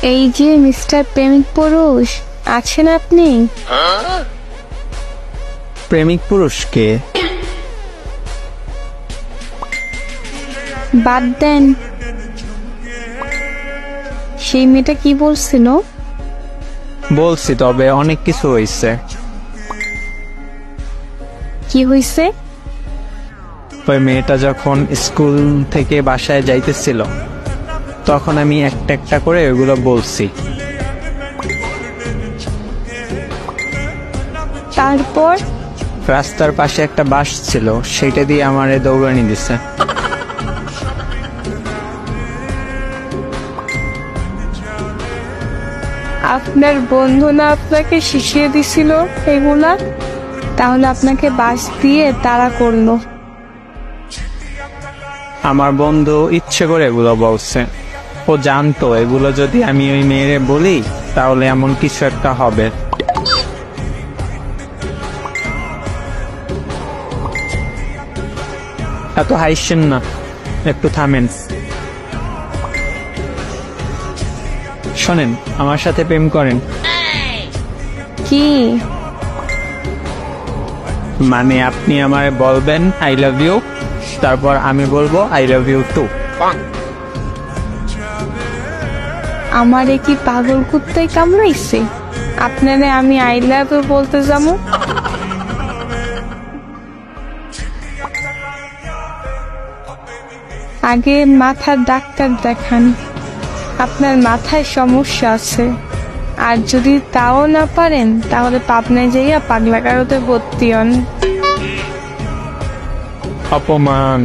এই যে মিস্টার প্রেমিক পুরুষ, আছেন আপনি? প্রেমিক পুরুষ কে? বাদ দেন, সেই মেয়েটা কি বলছিল? বলছি, তবে অনেক কিছু হয়েছে। কি হয়েছে? ওই মেয়েটা যখন স্কুল থেকে বাসায় যাইতেছিল তখন আমি একটা একটা করে ওইগুলো বলছি। তারপর? রাস্তার পাশে একটা বাস ছিল, সেটা দিয়ে আমারে দৌড়ানি দিছে। আপনার বন্ধু না আপনাকে শিখিয়ে দিছিল এগুলা? তাহলে আপনাকে বাস দিয়ে তাড়া করলো। আমার বন্ধু ইচ্ছে করে এগুলো বলছে। ও জানতো এগুলো যদি আমি ওই মেয়েরে বলি তাহলে এমন কিছু একটা হবে। এত হাসছেন না, একটু থামেন। শোনেন, আমার সাথে প্রেম করেন? কি মানে আপনি আমায় বলবেন আই লাভ ইউ, তারপর আমি বলবো আই লাভ ইউ টু। আমারে কি পাগল কুত্তায় কামড়াইছে? আপনারে আমি আই লাভ ইউ বলতে যাবো? আগে মাথার ডাক্তার দেখান, আপনার মাথায় সমস্যা আছে। আর যদি তাও না পারেন তাহলে পাবনায় যাইয়া পাগলা কারোতে ভর্তি হন। অপমান।